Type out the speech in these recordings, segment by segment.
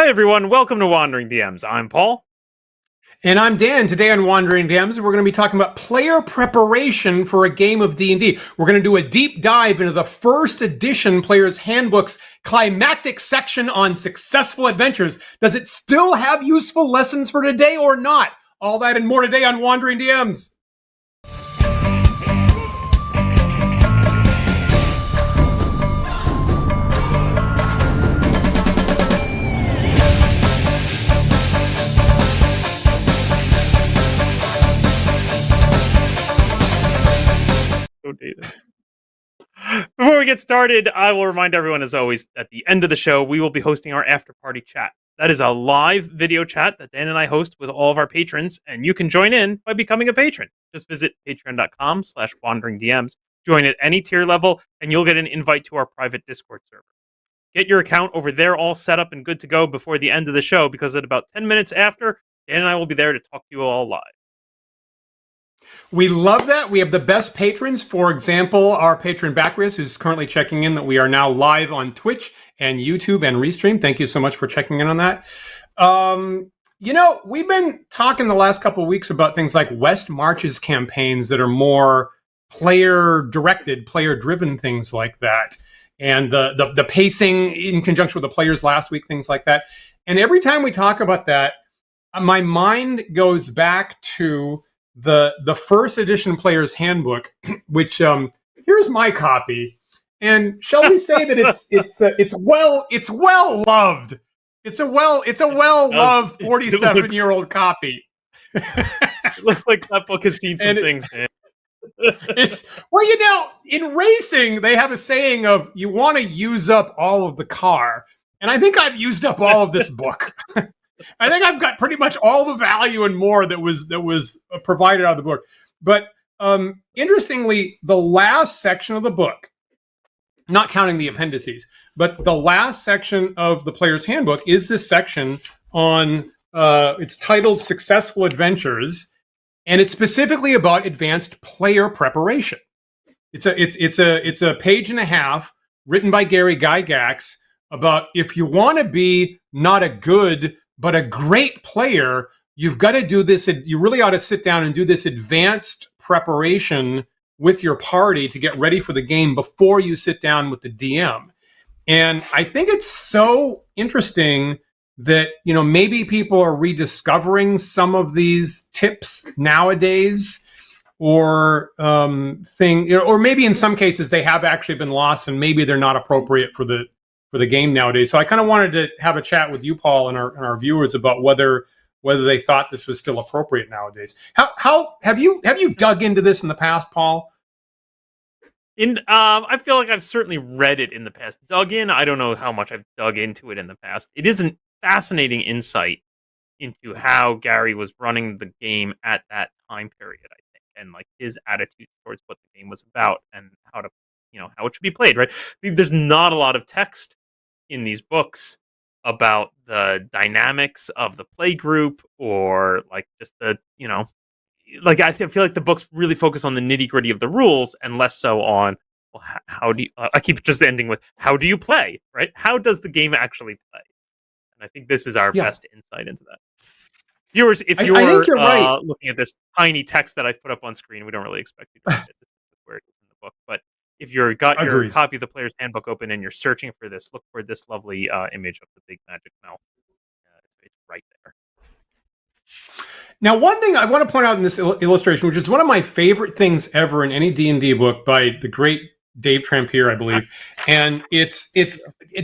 Hi everyone, welcome to Wandering DMs. I'm Paul. And I'm Dan. Today on Wandering DMs, we're going to be talking about player preparation for a game of D&D. We're going to do a deep dive into the first edition Player's Handbook's climactic section on successful adventures. Does it still have useful lessons for today or not? All that and more today on Wandering DMs. Before we get started, I will remind everyone, as always, at the end of the show, we will be hosting our after party chat. That is a live video chat that Dan and I host with all of our patrons, and you can join in by becoming a patron. Just visit patreon.com/wanderingdms, join at any tier level, and you'll get an invite to our private Discord server. Get your account over there all set up and good to go before the end of the show, because at about 10 minutes after, Dan and I will be there to talk to you all live. We love that. We have the best patrons. For example, our patron Backriz, who's currently checking in that we are now live on Twitch and YouTube and Restream. Thank you so much for checking in on that. We've been talking the last couple of weeks about things like West Marches campaigns that are more player-directed, player-driven, things like that. And the pacing in conjunction with the players last week, things like that. And every time we talk about that, my mind goes back to the first edition Player's Handbook, which here's my copy, and shall we say that it's well loved. It's a well loved 47-year-old copy. It looks like that book has seen some things, man. In racing they have a saying of you want to use up all of the car, and I think I've used up all of this book. I think I've got pretty much all the value and more that was provided out of the book. But interestingly, the last section of the book, not counting the appendices, but the last section of the Player's Handbook is this section on, it's titled Successful Adventures, and it's specifically about advanced player preparation. It's a page and a half written by Gary Gygax about if you want to be not a good but a great player, you've got to do this. You really ought to sit down and do this advanced preparation with your party to get ready for the game before you sit down with the DM. And I think it's so interesting that, maybe people are rediscovering some of these tips nowadays, or or maybe in some cases they have actually been lost and maybe they're not appropriate for the game nowadays. So I kind of wanted to have a chat with you, Paul, and our viewers about whether they thought this was still appropriate nowadays. How have you dug into this in the past, Paul? I feel like I've certainly read it in the past. Dug in, I don't know how much I've dug into it in the past. It is a fascinating insight into how Gary was running the game at that time period, I think, and like his attitude towards what the game was about and how it should be played, right? There's not a lot of text in these books about the dynamics of the play group, or like just the, I feel like the books really focus on the nitty gritty of the rules and less so on, well, how do you, I keep just ending with, how do you play, right? How does the game actually play? And I think this is our best insight into that. Viewers, if you're right, looking at this tiny text that I've put up on screen, we don't really expect you to read it. This is where it is in the book, but if you've got your copy of the Player's Handbook open and you're searching for this, look for this lovely image of the big magic mouth. It's right there. Now, one thing I want to point out in this illustration, which is one of my favorite things ever in any D&D book by the great Dave Trampier, I believe, and it's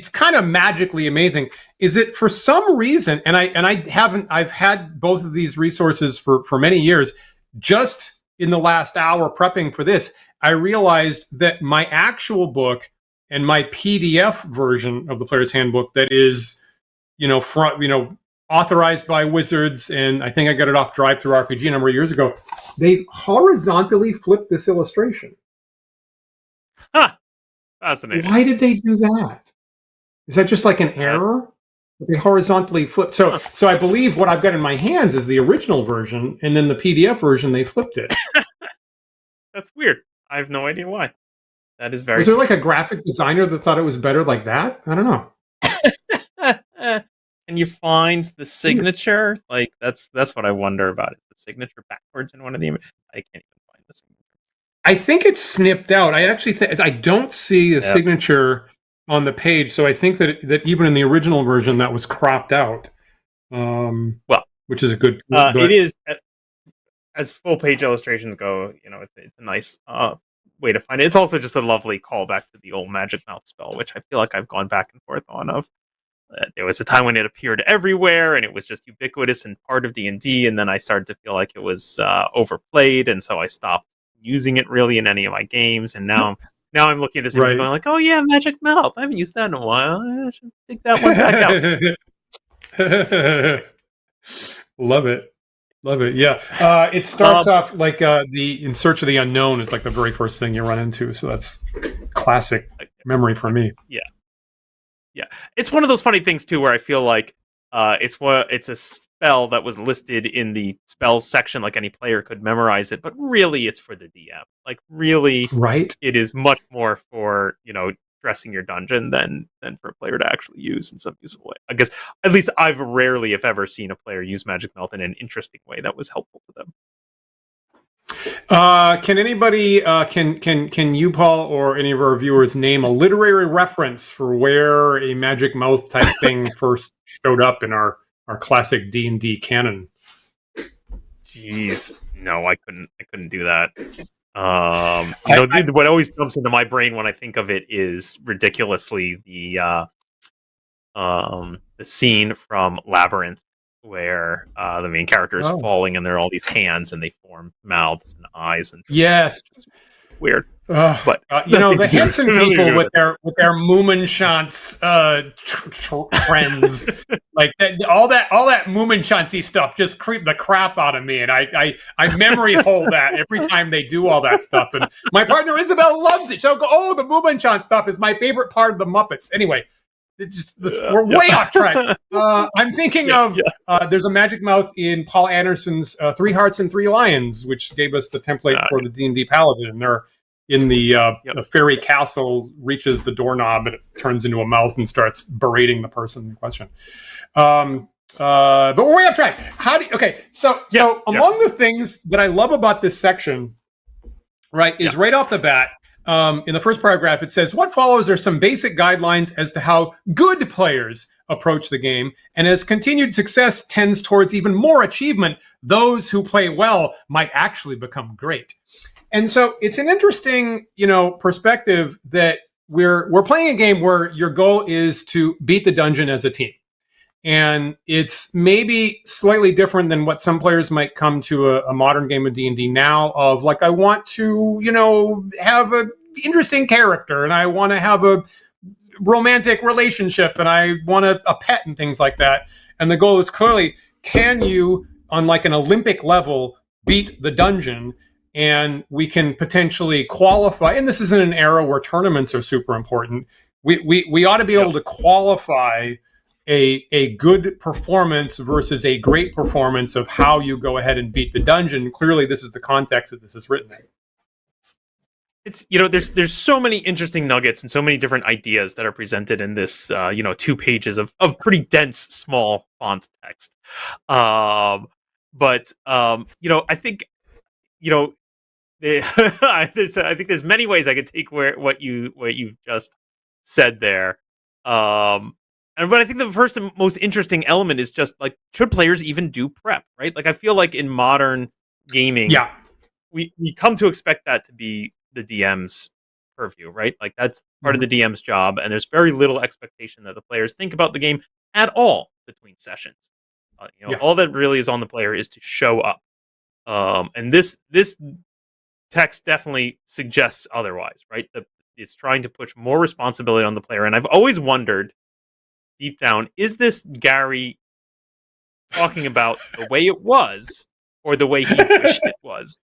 kind of magically amazing, is that for some reason, and I've had both of these resources for many years, just in the last hour prepping for this, I realized that my actual book and my PDF version of the Player's Handbook that is, authorized by Wizards, and I think I got it off Drive Through RPG a number of years ago, they horizontally flipped this illustration. Huh. Fascinating. Why did they do that? Is that just like an error? They horizontally flipped. So I believe what I've got in my hands is the original version, and then the PDF version, they flipped it. That's weird. I have no idea why. That is very. Was there like a graphic designer that thought it was better like that? I don't know. Can you find the signature? Like that's what I wonder about. Is the signature backwards in one of the images? I can't even find the signature. I think it's snipped out. I actually I don't see a Yep. signature on the page, so I think that even in the original version that was cropped out. Well, Which is a good. it is as full page illustrations go. It's a nice way to find it. It's also just a lovely callback to the old Magic Mouth spell, which I feel like I've gone back and forth on. There was a time when it appeared everywhere, and it was just ubiquitous and part of D&D, and then I started to feel like it was overplayed, and so I stopped using it really in any of my games. And now I'm looking at this image going like, oh yeah, Magic Mouth. I haven't used that in a while. I should take that one back out. Love it. Yeah. It starts off like the In Search of the Unknown is like the very first thing you run into. So that's classic memory for me. Yeah. It's one of those funny things too, where I feel like it's a spell that was listed in the spells section, like any player could memorize it, but really it's for the DM. Like really, right? It is much more for dressing your dungeon than for a player to actually use in some useful way. I guess at least I've rarely, if ever, seen a player use Magic Mouth in an interesting way that was helpful to them. Can anybody can you, Paul, or any of our viewers name a literary reference for where a Magic Mouth type thing first showed up in our classic D&D canon? Jeez, no, I couldn't do that. What always jumps into my brain when I think of it is ridiculously the scene from Labyrinth where the main character is falling and there are all these hands and they form mouths and eyes and yes, weird. But the Henson people with their Moominshants trends, like that, all that Moominshantsy stuff just creep the crap out of me, and I memory hold that every time they do all that stuff. And my partner Isabel loves it. She'll go, "Oh, the Moominshant stuff is my favorite part of the Muppets." Anyway, we're way off track. I'm thinking of there's a Magic Mouth in Paul Anderson's Three Hearts and Three Lions, which gave us the template for the D&D Paladin. And they're in the fairy castle, reaches the doorknob, and it turns into a mouth and starts berating the person in question. But we're way off track. So among the things that I love about this section, right, is right off the bat, in the first paragraph, it says, what follows are some basic guidelines as to how good players approach the game, and as continued success tends towards even more achievement, those who play well might actually become great. And so it's an interesting, perspective that we're playing a game where your goal is to beat the dungeon as a team. And it's maybe slightly different than what some players might come to a modern game of D&D now of like, I want to, have an interesting character and I want to have a romantic relationship and I want a pet and things like that. And the goal is clearly, can you, on like an Olympic level, beat the dungeon? And we can potentially qualify. And this is in an era where tournaments are super important. We ought to be able to qualify a good performance versus a great performance of how you go ahead and beat the dungeon. Clearly, this is the context that this is written in. It's there's so many interesting nuggets and so many different ideas that are presented in this 2 pages of pretty dense small font text. I think I think there's many ways I could take what you've just said there. But I think the first and most interesting element is just like, should players even do prep, right? Like I feel like in modern gaming, we come to expect that to be the DM's purview, right? Like that's part of the DM's job, and there's very little expectation that the players think about the game at all between sessions. All that really is on the player is to show up. And this text definitely suggests otherwise, right? It's trying to push more responsibility on the player. And I've always wondered deep down, is this Gary talking about the way it was or the way he wished it was?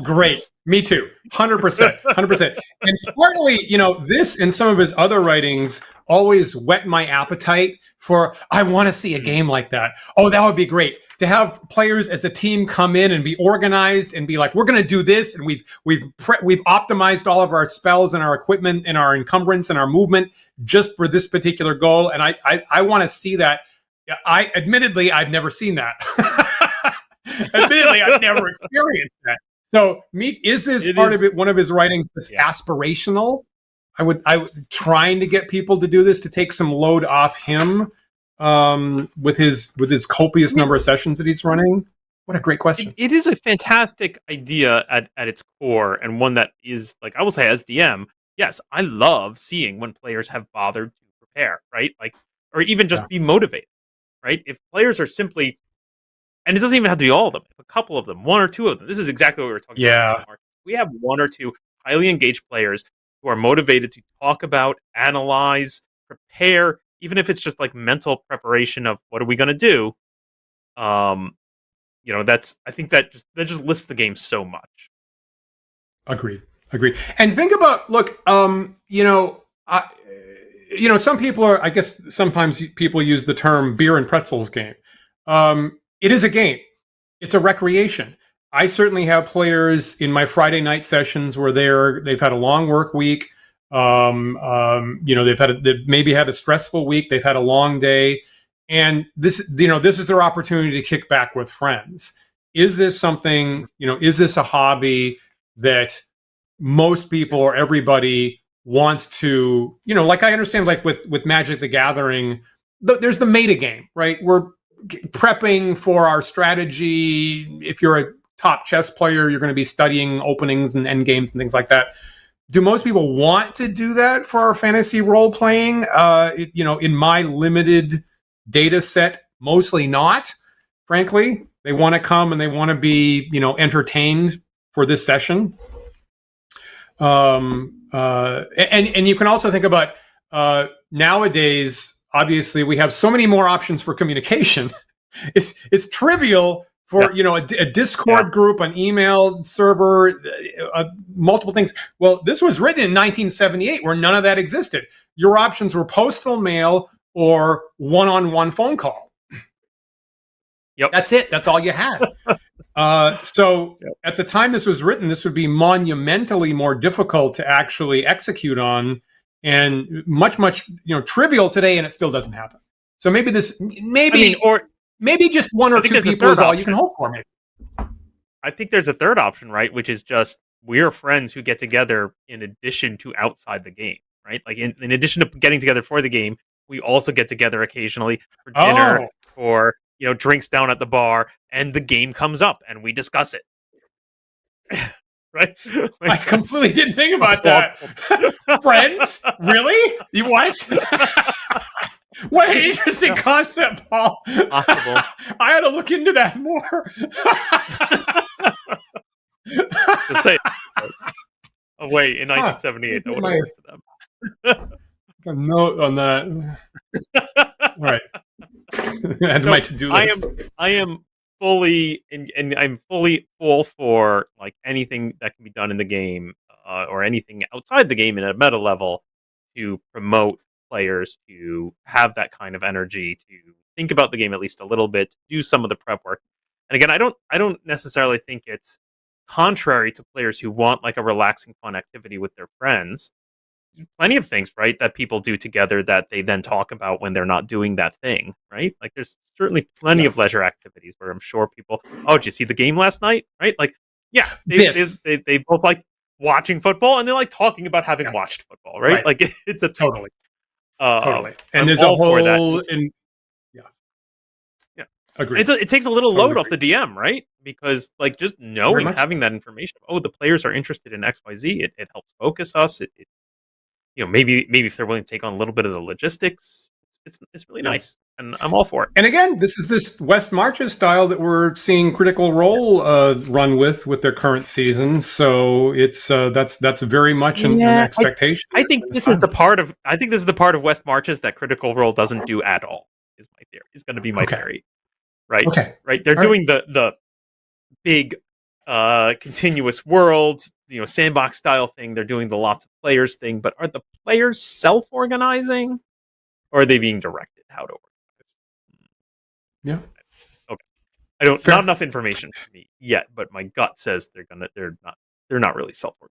Great. Me too. 100%. 100%. And partly, this and some of his other writings always whet my appetite for, I want to see a game like that. Oh, that would be great. to have players as a team come in and be organized and be like, we're going to do this, and we've optimized all of our spells and our equipment and our encumbrance and our movement just for this particular goal. And I want to see that. Admittedly, I've never seen that. Admittedly, I've never experienced that. So, is this part of it? One of his writings that's aspirational. I would trying to get people to do this, to take some load off him with his copious number of sessions that he's running. What a great question. It is a fantastic idea at its core, and one that is, like, I will say, as DM, yes, I love seeing when players have bothered to prepare, right? Like, or even just be motivated, right? If players are simply, and it doesn't even have to be all of them, if a couple of them, one or two of them, this is exactly what we were talking about. We have one or two highly engaged players who are motivated to talk about, analyze, prepare, even if it's just like mental preparation of what are we going to do. I think that just lifts the game so much. Agreed. And think about, look, some people are, I guess sometimes people use the term beer and pretzels game. It is a game. It's a recreation. I certainly have players in my Friday night sessions where they've had a long work week. They've maybe had a stressful week. They've had a long day, and this is their opportunity to kick back with friends. Is this something? Is this a hobby that most people or everybody wants to? Like, I understand, like with Magic the Gathering, there's the meta game, right? We're prepping for our strategy. If you're a top chess player, you're going to be studying openings and end games and things like that. Do most people want to do that for our fantasy role playing? In my limited data set, mostly not. Frankly, they want to come and they want to be, entertained for this session. And you can also think about nowadays. Obviously, we have so many more options for communication. It's trivial for a Discord group, an email server, multiple things. Well, this was written in 1978, where none of that existed. Your options were postal mail or one-on-one phone call. Yep, that's it. That's all you had. So at the time this was written, this would be monumentally more difficult to actually execute on, and much trivial today, and it still doesn't happen. So maybe maybe just one or two people is all you can hope for. Maybe. I think there's a third option, right? Which is just, we're friends who get together in addition to outside the game, right? Like, in addition to getting together for the game, we also get together occasionally for dinner or drinks down at the bar, and the game comes up and we discuss it. Right? I completely didn't think about that. Friends? Really? You what? What an interesting concept, Paul. Possible. I had to look into that more. To say, oh wait, in 1978, that would have worked for them. A note on that. All right. Add my to-do list. I am fully, and I'm fully all for, like, anything that can be done in the game, or anything outside the game in a meta level, to promote players to have that kind of energy, to think about the game at least a little bit, to do some of the prep work. And again, I don't necessarily think it's contrary to players who want, like, a relaxing, fun activity with their friends. Plenty of things, right, that people do together that they then talk about when they're not doing that thing, right? Like, there's certainly plenty of leisure activities where I'm sure people, did you see the game last night? Right? Like, they both like watching football, and they like talking about having watched football, right? Like, it's a totally. And I'm there's a whole agreed. It takes a little load off the DM, right? Because, like, just knowing, having that information, the players are interested in XYZ, it helps focus us. It maybe if they're willing to take on a little bit of the logistics, it's really nice, and I'm all for it. And again, this is this West Marches style that we're seeing Critical Role run with their current season. So it's that's very much an expectation. I think this is the part of West Marches that Critical Role doesn't do at all. Is my theory? Is going to be my theory, right? Okay, right. They're doing the big continuous world, sandbox style thing. They're doing the lots of players thing, but are the players self-organizing, or are they being directed how to organize? Yeah. Okay. I don't Fair. not enough information for me yet, but my gut says they're not really self-organized.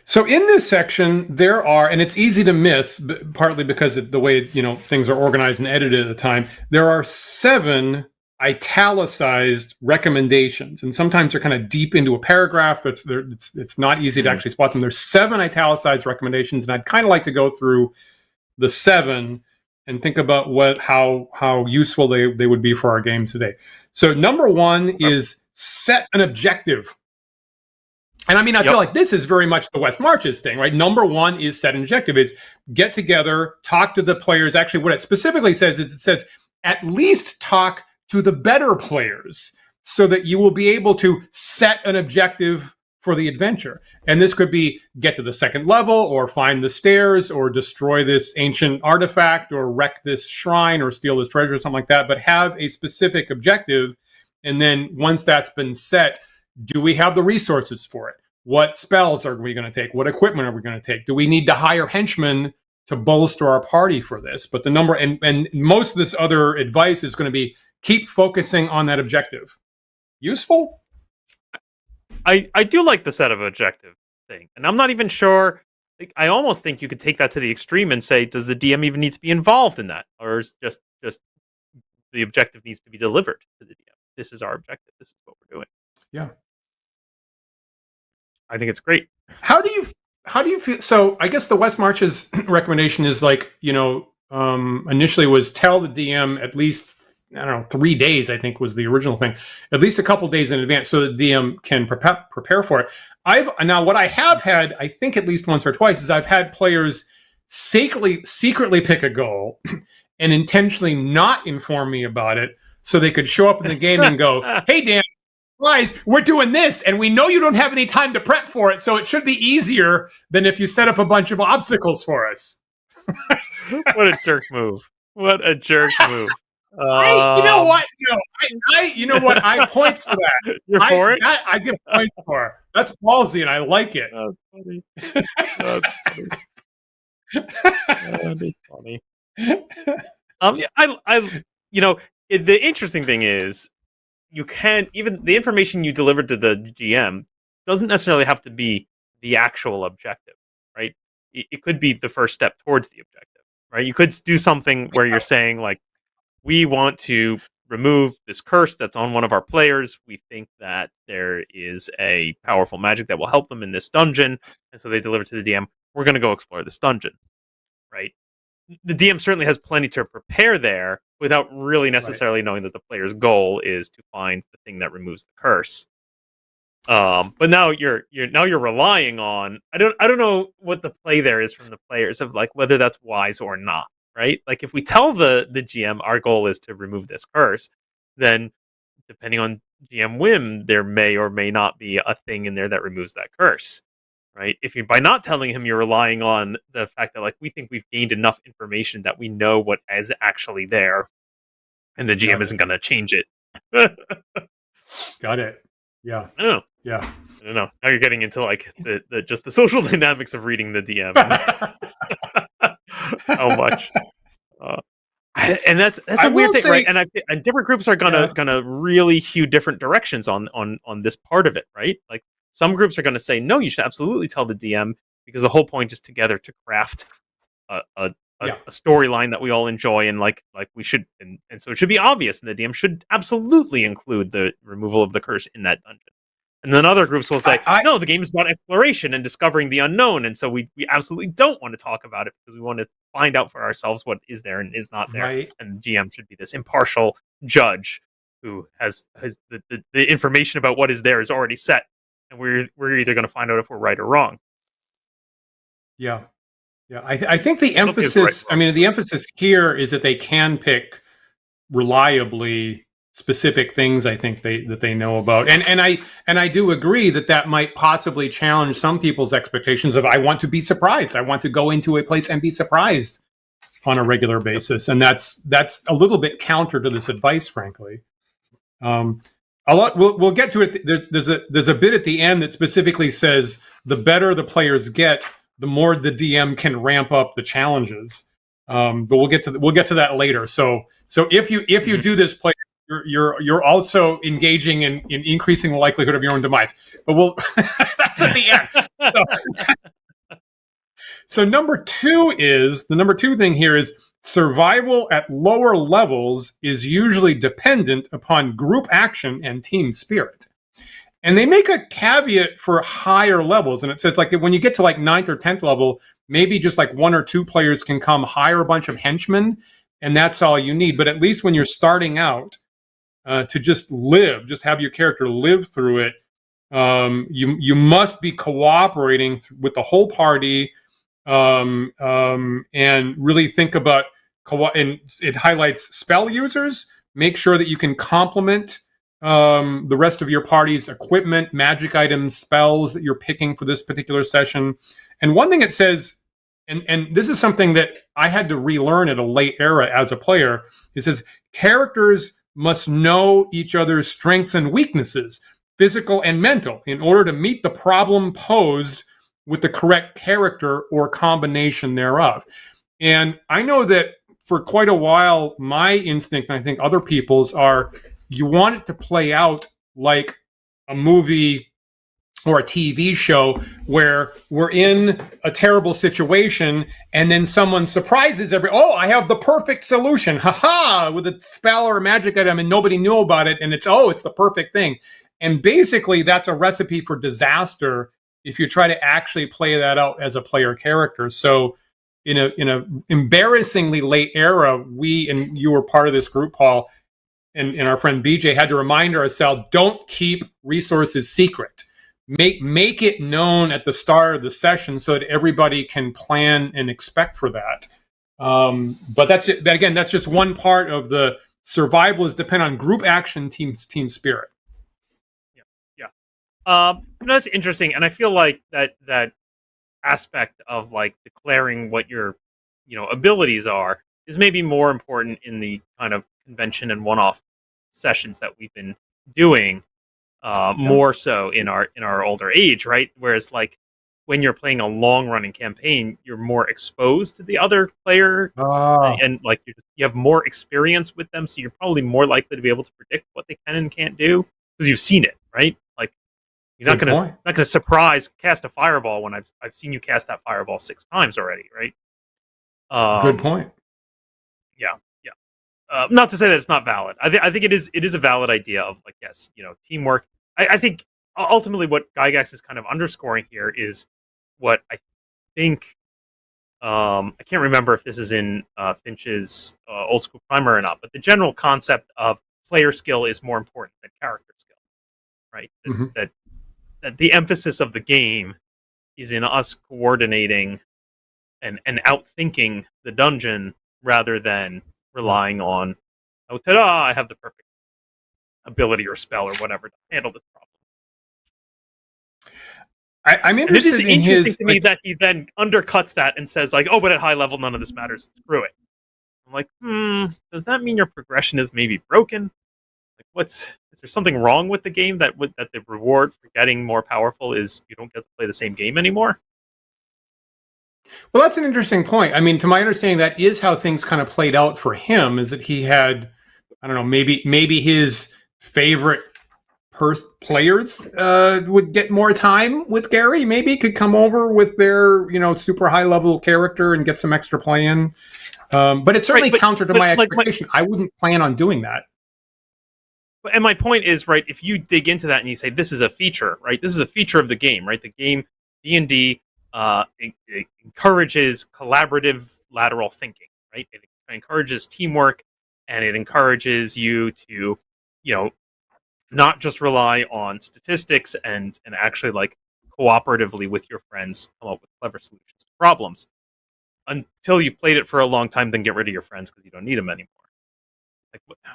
So in this section, there are, and it's easy to miss, partly because of the way things are organized and edited at the time. There are 7 italicized recommendations, and sometimes they're kind of deep into a paragraph. It's not easy to actually spot them. There's 7 italicized recommendations, and I'd kind of like to go through the 7 and think about how useful they would be for our game today. So number 1 is set an objective. And I mean, I feel like this is very much the West Marches thing, right? Number 1 is set an objective. It's get together, talk to the players. Actually, what it specifically says is it says at least talk to the better players so that you will be able to set an objective for the adventure. And this could be get to the 2nd level, or find the stairs, or destroy this ancient artifact, or wreck this shrine, or steal this treasure, or something like that. But have a specific objective. And then once that's been set, do we have the resources for it? What spells are we going to take? What equipment are we going to take? Do we need to hire henchmen to bolster our party for this? But the number, and most of this other advice is going to be keep focusing on that objective. Useful? I do like the set of objective thing, and I'm not even sure. I almost think you could take that to the extreme and say, does the DM even need to be involved in that, or is just the objective needs to be delivered to the DM? This is our objective. This is what we're doing. Yeah, I think it's great. How do you feel? So I guess the West Marches recommendation is initially was tell the DM at least, 3 days, I think was the original thing, at least a couple days in advance, so the DM can prepare for it. Now what I have had, I think at least once or twice, is I've had players secretly pick a goal and intentionally not inform me about it, so they could show up in the game and go, "Hey, Dan, guys, we're doing this, and we know you don't have any time to prep for it, so it should be easier than if you set up a bunch of obstacles for us." What a jerk move! What a jerk move! You know what? I points for that. You're for it? I give points for it. That's ballsy, and I like it. That's funny. That's funny. That'd be funny. The interesting thing is, you can even the information you delivered to the GM doesn't necessarily have to be the actual objective, right? It could be the first step towards the objective, right? You could do something where you're saying, like, we want to remove this curse that's on one of our players. We think that there is a powerful magic that will help them in this dungeon. And so they deliver to the DM, we're going to go explore this dungeon, right? The DM certainly has plenty to prepare there without really necessarily knowing that the player's goal is to find the thing that removes the curse. But now you're relying on, I don't know what the play there is from the players of, like, whether that's wise or not. Right? Like, if we tell the GM our goal is to remove this curse, then depending on GM whim, there may or may not be a thing in there that removes that curse. Right? If you, by not telling him, you're relying on the fact that, like, we think we've gained enough information that we know what is actually there, and the GM isn't going to change it. Got it. Yeah. I don't know. Yeah. I don't know. Now you're getting into, like, the just the social dynamics of reading the DM. How much? And that's a weird thing, right? And different groups are gonna really hew different directions on this part of it, right? Like, some groups are gonna say, no, you should absolutely tell the DM, because the whole point is together to craft a storyline that we all enjoy, and like we should, and so it should be obvious, and the DM should absolutely include the removal of the curse in that dungeon. And then other groups will say, no, the game is about exploration and discovering the unknown, and so we absolutely don't want to talk about it, because we want to find out for ourselves what is there and is not there. Right. And the GM should be this impartial judge who has the information about what is there is already set, and we're either going to find out if we're right or wrong. Yeah. Yeah. I think the emphasis, the emphasis here is that they can pick reliably specific things, I think that they know about, and I do agree that might possibly challenge some people's expectations of, I want to be surprised, I want to go into a place and be surprised on a regular basis, and that's a little bit counter to this advice, frankly. We'll get to it. There's a bit at the end that specifically says the better the players get, the more the DM can ramp up the challenges. But we'll get to that later. So if you do this play, you're also engaging in increasing the likelihood of your own demise. But that's at the end. So number two thing here is survival at lower levels is usually dependent upon group action and team spirit. And they make a caveat for higher levels. And it says like when you get to like 9th or 10th level, maybe just like 1 or 2 players can come, hire a bunch of henchmen, and that's all you need. But at least when you're starting out, to just have your character live through it, you must be cooperating with the whole party, and really think about and it highlights spell users. Make sure that you can complement the rest of your party's equipment, magic items, spells that you're picking for this particular session. And one thing it says, and this is something that I had to relearn at a late era as a player, it says characters must know each other's strengths and weaknesses, physical and mental, in order to meet the problem posed with the correct character or combination thereof. And I know that for quite a while, my instinct, and I think other people's, are you want it to play out like a movie or a TV show where we're in a terrible situation and then someone surprises I have the perfect solution, haha, with a spell or a magic item, and nobody knew about it, and it's the perfect thing. And basically that's a recipe for disaster if you try to actually play that out as a player character. So in a embarrassingly late era, we, and you were part of this group, Paul, and our friend BJ, had to remind ourselves, don't keep resources secret. Make it known at the start of the session so that everybody can plan and expect for that. But that's just one part of the survival is depend on group action, team spirit. That's interesting, and I feel like that aspect of like declaring what your abilities are is maybe more important in the kind of convention and one-off sessions that we've been doing, more so in our older age, right? Whereas like when you're playing a long-running campaign, you're more exposed to the other player, and like you have more experience with them, so you're probably more likely to be able to predict what they can and can't do because you've seen it, right? Like you're not gonna surprise cast a fireball when I've seen you cast that fireball 6 times already, right? Good point. Yeah. Not to say that it's not valid. I think it is a valid idea of like, yes, teamwork. I think ultimately what Gygax is kind of underscoring here is what I think. I can't remember if this is in Finch's old school primer or not, but the general concept of player skill is more important than character skill, right? That the emphasis of the game is in us coordinating and outthinking the dungeon rather than relying on, oh, ta-da, I have the perfect ability or spell or whatever to handle this problem. I'm interested in interesting to me that he then undercuts that and says like, oh, but at high level, none of this matters. Screw it. I'm like, does that mean your progression is maybe broken? Like, is there something wrong with the game that the reward for getting more powerful is you don't get to play the same game anymore? Well, that's an interesting point. I mean, to my understanding, that is how things kind of played out for him, is that he had, I don't know, maybe his favorite players would get more time with Gary, maybe could come over with their, super high level character and get some extra play in. But it's certainly counter to my expectation. I wouldn't plan on doing that. And my point is, right, if you dig into that and you say, this is a feature, right? This is a feature of the game, right? The game, D&D, it encourages collaborative lateral thinking, right? It encourages teamwork, and it encourages you to, not just rely on statistics and actually like cooperatively with your friends come up with clever solutions to problems. Until you've played it for a long time, then get rid of your friends because you don't need them anymore.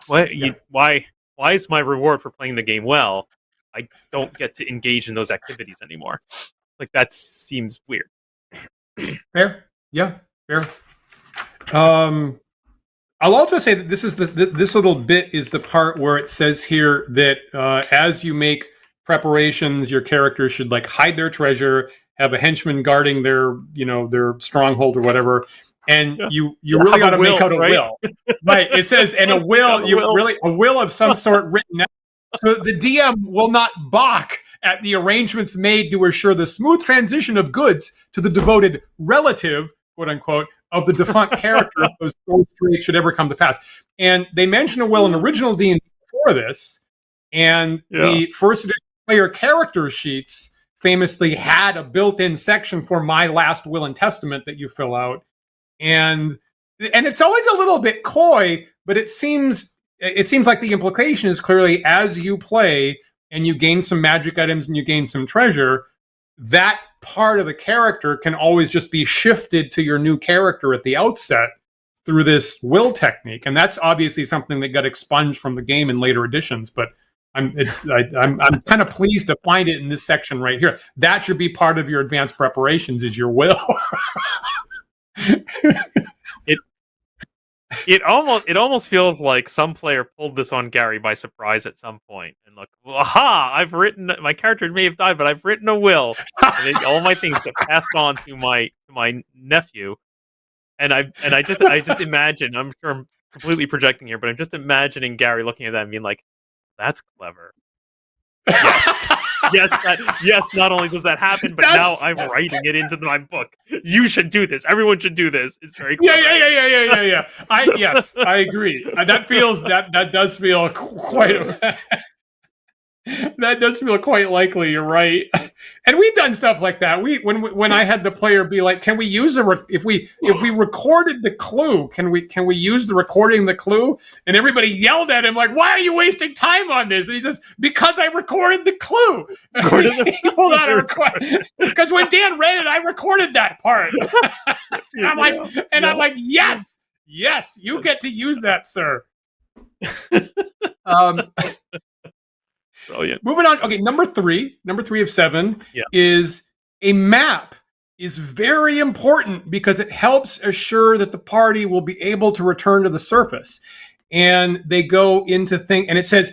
Like, why is my reward for playing the game well? I don't get to engage in those activities anymore. Like, that seems weird. Fair. Yeah, fair. I'll also say that this is this little bit is the part where it says here that as you make preparations, your characters should like hide their treasure, have a henchman guarding their stronghold or whatever, and Yeah. you really have got a to make will, out a right? will, right? It says, and a Have will, a you will. really a will of some sort written out, so the DM will not balk at the arrangements made to assure the smooth transition of goods to the devoted relative, quote unquote, of the defunct character if those soul traits should ever come to pass. And they mention a will in original D&D before this, and Yeah. the first edition player character sheets famously had a built-in section for my last will and testament that you fill out, and it's always a little bit coy, but it seems like the implication is clearly as you play and you gain some magic items and you gain some treasure, that part of the character can always just be shifted to your new character at the outset through this will technique, and that's obviously something that got expunged from the game in later editions. But I'm kind of pleased to find it in this section right here. That should be part of your advanced preparations, is your will. It almost feels like some player pulled this on Gary by surprise at some point, and look, well, aha! I've written, my character may have died, but I've written a will, and then all my things get passed on to my nephew, and I just imagine, I'm sure I'm completely projecting here, but I'm just imagining Gary looking at that and being like, "That's clever." Yes. Yes, not only does that happen, but now I'm writing it into my book. You should do this. Everyone should do this. It's very clever. Yeah. I agree. That does feel quite that does feel quite likely. You're right. And we've done stuff like that. When I had the player be like, "Can we use if we recorded the clue? Can we use the recording the clue?" And everybody yelled at him like, "Why are you wasting time on this?" And he says, "Because I recorded the clue." Because when Dan read it, I recorded that part. I'm like, yes, you get to use that, sir. Brilliant. Moving on. Okay, number three of 7 is a map is very important because it helps assure that the party will be able to return to the surface. And they go into and it says,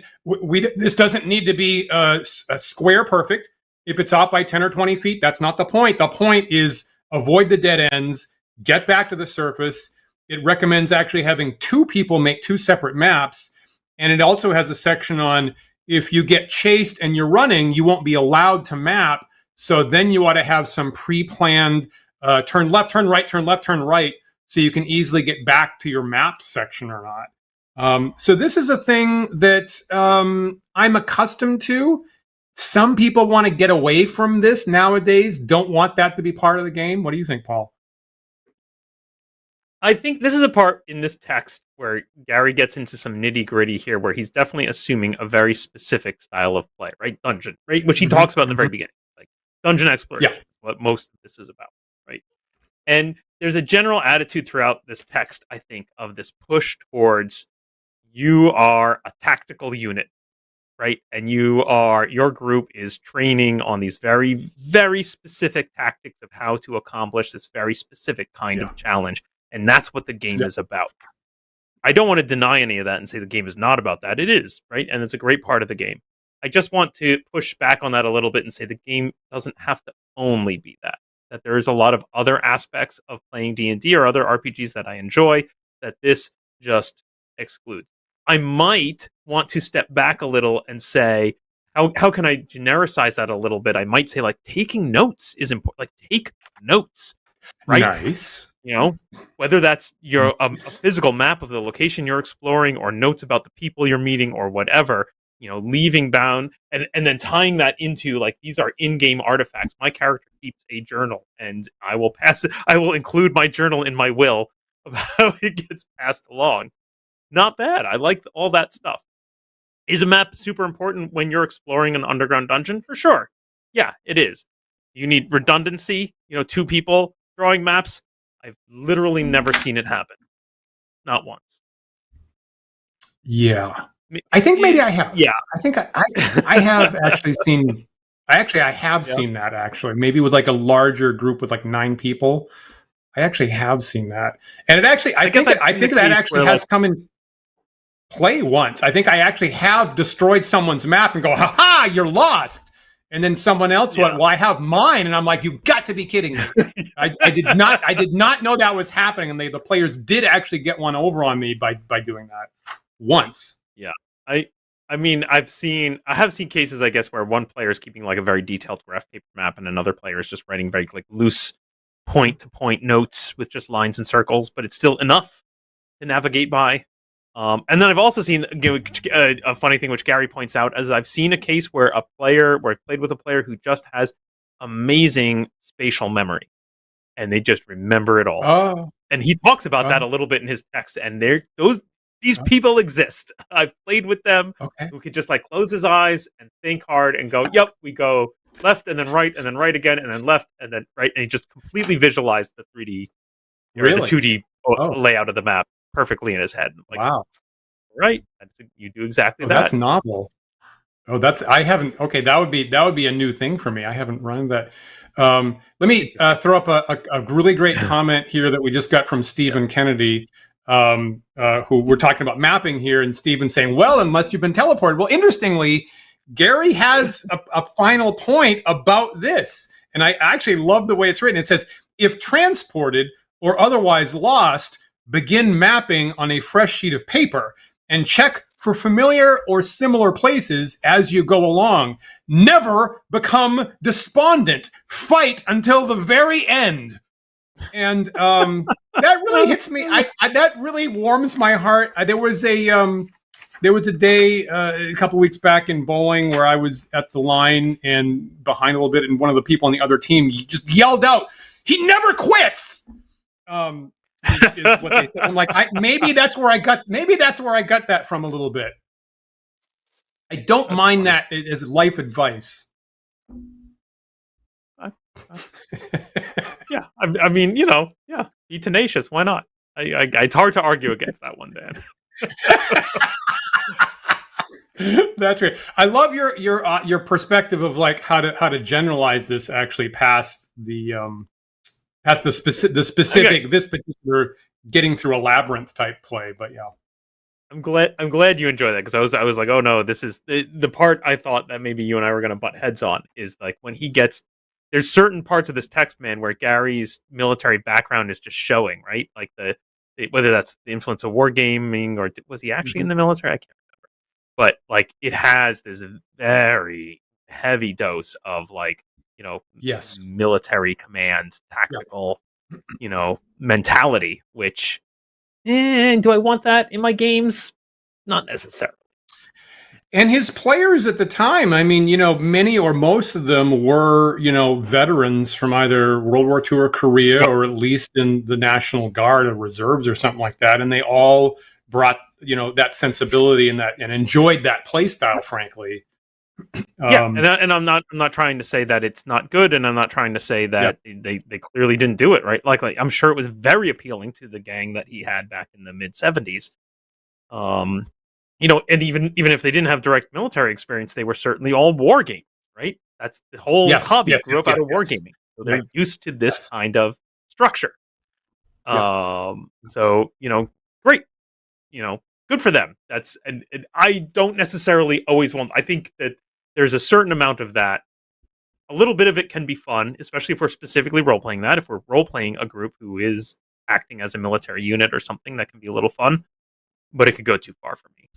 this doesn't need to be a square perfect. If it's off by 10 or 20 feet, that's not the point. The point is avoid the dead ends, get back to the surface. It recommends actually having 2 people make 2 separate maps. And it also has a section on, if you get chased and you're running, you won't be allowed to map. So then you ought to have some pre-planned turn left, turn right, turn left, turn right, so you can easily get back to your map section or not. So this is a thing that I'm accustomed to. Some people want to get away from this nowadays, don't want that to be part of the game. What do you think, Paul? I think this is a part in this text where Gary gets into some nitty gritty here, where he's definitely assuming a very specific style of play, right? Dungeon, right? Which he talks about in the very beginning, like dungeon exploration, what most of this is about, right? And there's a general attitude throughout this text, I think, of this push towards you are a tactical unit, right? And your group is training on these very, very specific tactics of how to accomplish this very specific kind of challenge. And that's what the game is about. I don't want to deny any of that and say the game is not about that. It is, right? And it's a great part of the game. I just want to push back on that a little bit and say the game doesn't have to only be that. That there is a lot of other aspects of playing D&D or other RPGs that I enjoy that this just excludes. I might want to step back a little and say, how can I genericize that a little bit? I might say, like, taking notes is important. Like, take notes, right? Nice. You know, whether that's your a physical map of the location you're exploring or notes about the people you're meeting or whatever, you know, leaving bound and then tying that into, like, these are in-game artifacts. My character keeps a journal and I will include my journal in my will of how it gets passed along. Not bad. I like all that stuff. Is a map super important when you're exploring an underground dungeon? For sure. Yeah, it is. You need redundancy, 2 people drawing maps. I've literally never seen it happen. Not once. Yeah. I think maybe I have. Yeah. I think I have actually seen. I have seen that, actually. Maybe with like a larger group with like 9 people. I actually have seen that. And it actually, I think that actually has come in play once. I think I actually have destroyed someone's map and go, "Ha ha, you're lost." And then someone else went, well, I have mine. And I'm like, you've got to be kidding me. I did not know that was happening. And the players did actually get one over on me by doing that once. Yeah. I mean, I have seen cases, I guess, where one player is keeping like a very detailed graph paper map and another player is just writing very like loose point-to-point notes with just lines and circles, but it's still enough to navigate by. And then I've also seen a funny thing, which Gary points out, as I've seen a case where I've played with a player who just has amazing spatial memory, and they just remember it all. Oh. And he talks about that a little bit in his text, and these people exist. I've played with them who could just like close his eyes and think hard and go, yep, we go left and then right again and then left and then right. And he just completely visualized the 3D or the 2D layout of the map perfectly in his head. Like, wow. Right. You do exactly that. That's novel. Oh, that would be a new thing for me. I haven't run that. Let me throw up a really great comment here that we just got from Stephen Kennedy, who we're talking about mapping here, and Stephen saying, well, unless you've been teleported. Well, interestingly, Gary has a final point about this, and I actually love the way it's written. It says, if transported or otherwise lost, begin mapping on a fresh sheet of paper and check for familiar or similar places as you go along. Never become despondent. Fight until the very end. And that really hits me. That really warms my heart. There was a day a couple weeks back in bowling where I was at the line and behind a little bit, and one of the people on the other team just yelled out, "He never quits!" Is what they said. I'm like, maybe that's where I got that from a little bit. I don't mind that as life advice. Yeah, I mean, yeah, be tenacious. Why not? It's hard to argue against that one, Dan. That's great. I love your perspective of like how to generalize this actually past the specific this particular getting through a labyrinth type play. But yeah, I'm glad you enjoy that, because I was like, oh no, this is the part I thought that maybe you and I were going to butt heads on, is like when there's certain parts of this text, man, where Gary's military background is just showing, right? Like whether that's the influence of wargaming or was he actually in the military? I can't remember. But like it has this very heavy dose of like, yes, military command, tactical, mentality, which do I want that in my games? Not necessarily. And his players at the time, I mean, many or most of them were, veterans from either World War II or Korea, or at least in the National Guard or reserves or something like that. And they all brought, that sensibility and enjoyed that play style, frankly. Yeah, and I'm not trying to say that it's not good, and I'm not trying to say that they clearly didn't do it right. Like I'm sure it was very appealing to the gang that he had back in the mid 70s. And even if they didn't have direct military experience, they were certainly all war gamers, right? That's the whole hobby. Grew up out of wargaming, so they're used to this kind of structure. So great, good for them. That's and I don't necessarily always want. I think that there's a certain amount of that. A little bit of it can be fun, especially if we're specifically role playing that. If we're role playing a group who is acting as a military unit or something, that can be a little fun, but it could go too far for me.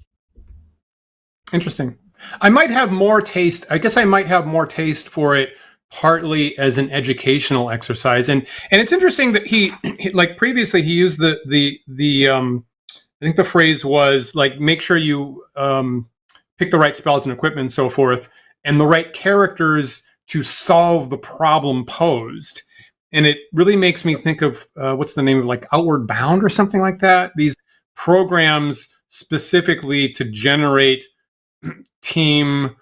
Interesting. I might have more taste. I guess I might have more taste for it, partly as an educational exercise. And it's interesting that he like previously he used the I think the phrase was like, make sure you pick the right spells and equipment and so forth, and the right characters to solve the problem posed. And it really makes me think of what's the name of, like, Outward Bound or something like that. These programs specifically to generate team,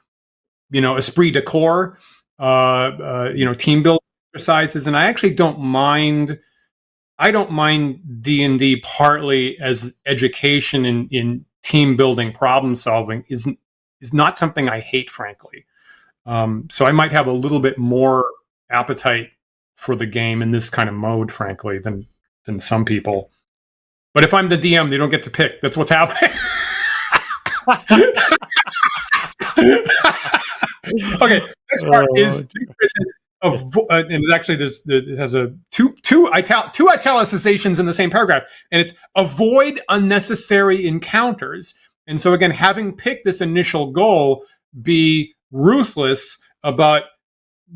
esprit de corps, team building exercises. And I actually don't mind D&D partly as education in team building, problem solving is not something I hate, frankly. So I might have a little bit more appetite for the game in this kind of mode, frankly, than some people. But if I'm the DM, they don't get to pick. That's what's happening. Okay, next part is and it's actually it has a two italicizations in the same paragraph, and it's avoid unnecessary encounters. And so again, having picked this initial goal, be ruthless about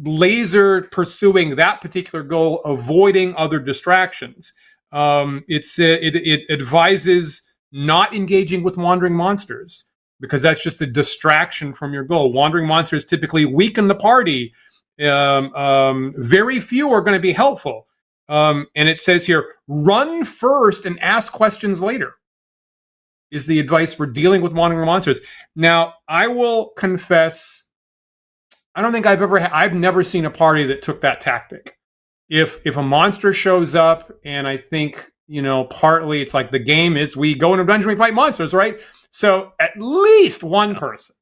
laser pursuing that particular goal, avoiding other distractions. It advises not engaging with wandering monsters, because that's just a distraction from your goal. Wandering monsters typically weaken the party. Very few are going to be helpful. And it says here, run first and ask questions later, is the advice for dealing with wandering monsters. Now, I will confess, I don't think I've never seen a party that took that tactic. If a monster shows up, and I think, partly it's like the game is we go in a dungeon, we fight monsters, right? So at least one person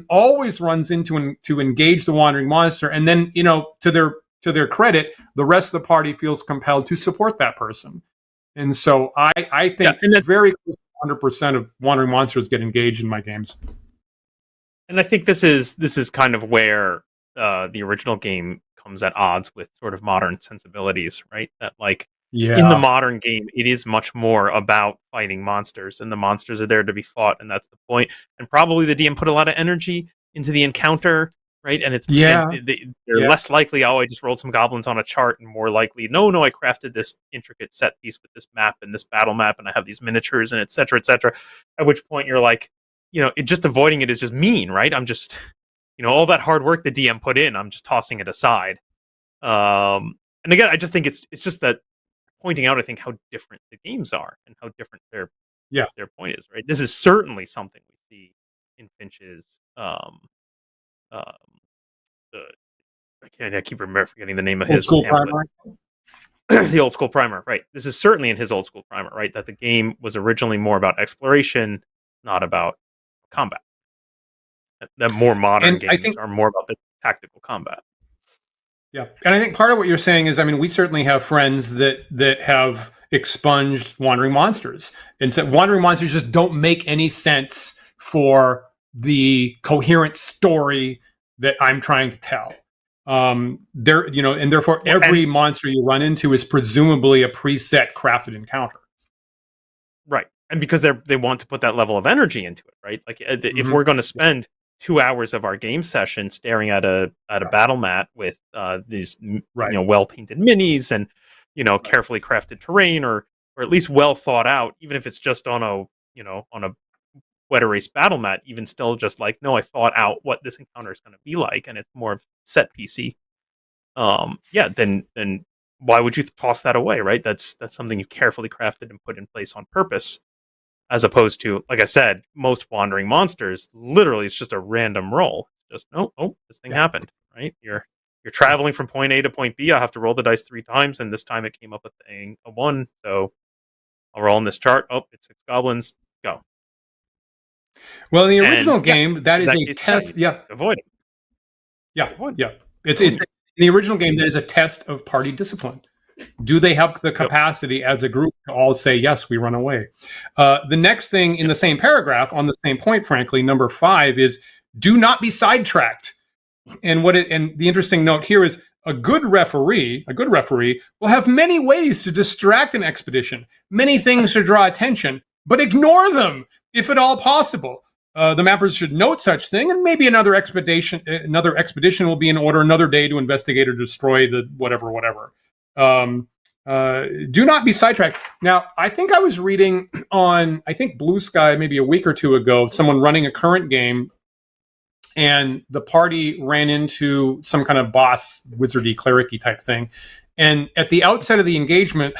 always runs into to engage the wandering monster, and then, to their credit, the rest of the party feels compelled to support that person. And so I think very close to 100% of wandering monsters get engaged in my games. And I think this is kind of where the original game comes at odds with sort of modern sensibilities, right? That in the modern game, it is much more about fighting monsters, and the monsters are there to be fought, and that's the point. And probably the DM put a lot of energy into the encounter, right? And it's they're less likely, I just rolled some goblins on a chart, and more likely, no, I crafted this intricate set piece with this map and this battle map, and I have these miniatures and et cetera, et cetera. At which point you're like, it just avoiding it is just mean, right? I'm just, all that hard work the DM put in, I'm just tossing it aside. And again, I just think it's just that pointing out, I think, how different the games are and how different their point is, right? This is certainly something we see in Finch's. I keep forgetting the name of his school primer. The old school primer, right? This is certainly in his old school primer, right? That the game was originally more about exploration, not about combat. That more modern games are more about the tactical combat. Yeah, and I think part of what you're saying is, we certainly have friends that have expunged wandering monsters, and said wandering monsters just don't make any sense for the coherent story that I'm trying to tell. And therefore every monster you run into is presumably a preset crafted encounter. Right. And because they want to put that level of energy into it, right? Like if we're going to spend 2 hours of our game session staring at a battle mat with these well painted minis and carefully crafted terrain, or at least well thought out, even if it's just on a wet erase battle mat, even still just I thought out what this encounter is going to be like, and it's more of set PC. Then why would you toss that away, right? That's something you carefully crafted and put in place on purpose. As opposed to, like I said, most wandering monsters, literally, it's just a random roll. Just, this thing happened, right? You're traveling from point A to point B. I have to roll the dice 3 times, and this time it came up with a 1. So I'll roll on this chart. Oh, it's 6 goblins. Go. Well, in the original game, that is a test. Yeah, avoid it. Yeah, It's in the original game, that is a test of party discipline. Do they have the capacity as a group to all say, yes, we run away? The next thing in the same paragraph, on the same point, frankly, number 5 is do not be sidetracked. And the interesting note here is a good referee will have many ways to distract an expedition, many things to draw attention, but ignore them if at all possible. The mappers should note such thing, and maybe another expedition will be in order another day to investigate or destroy the whatever. Do not be sidetracked. Now, I think I was reading on, Blue Sky maybe a week or 2 ago, someone running a current game, and the party ran into some kind of boss, wizardy, clericy type thing. And at the outset of the engagement,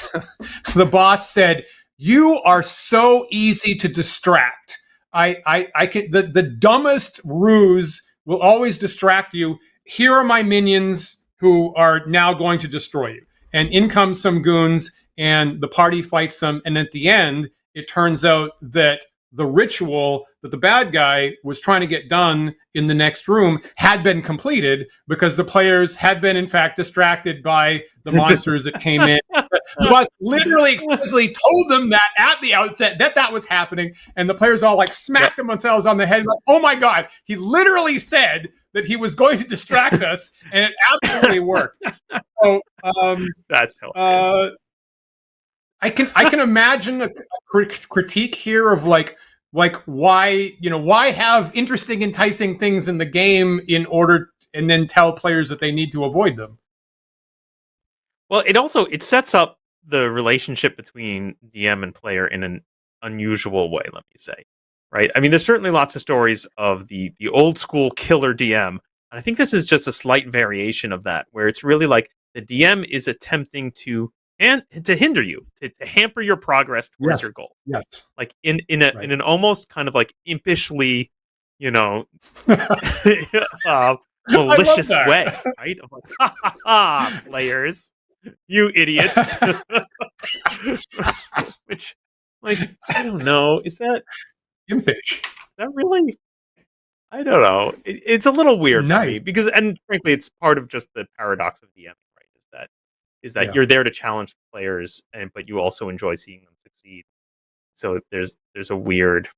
the boss said, "You are so easy to distract. The dumbest ruse will always distract you. Here are my minions who are now going to destroy you." And in come some goons, and the party fights them. And at the end, it turns out that the ritual that the bad guy was trying to get done in the next room had been completed, because the players had been, in fact, distracted by the monsters that came in. the boss literally explicitly told them that at the outset that was happening, and the players all like smacked themselves on the head, like, "Oh my god!" He literally said that he was going to distract us, and it absolutely worked. So that's hilarious. I can imagine a critique here of like why have interesting, enticing things in the game in order and then tell players that they need to avoid them. Well, it sets up the relationship between DM and player in an unusual way, let me say. Right? I mean, there's certainly lots of stories of the old school killer DM, and I think this is just a slight variation of that, where it's really like the DM is attempting to hinder you, to hamper your progress towards your goal. Yes. Like in an almost kind of like impishly, malicious way, right? I'm like, ha ha ha, players, you idiots. Which, like, I don't know, is that impish? That really, I don't know. It's a little weird for me because, and frankly, it's part of just the paradox of DMing, right? Is that you're there to challenge the players, but you also enjoy seeing them succeed. So there's a weird.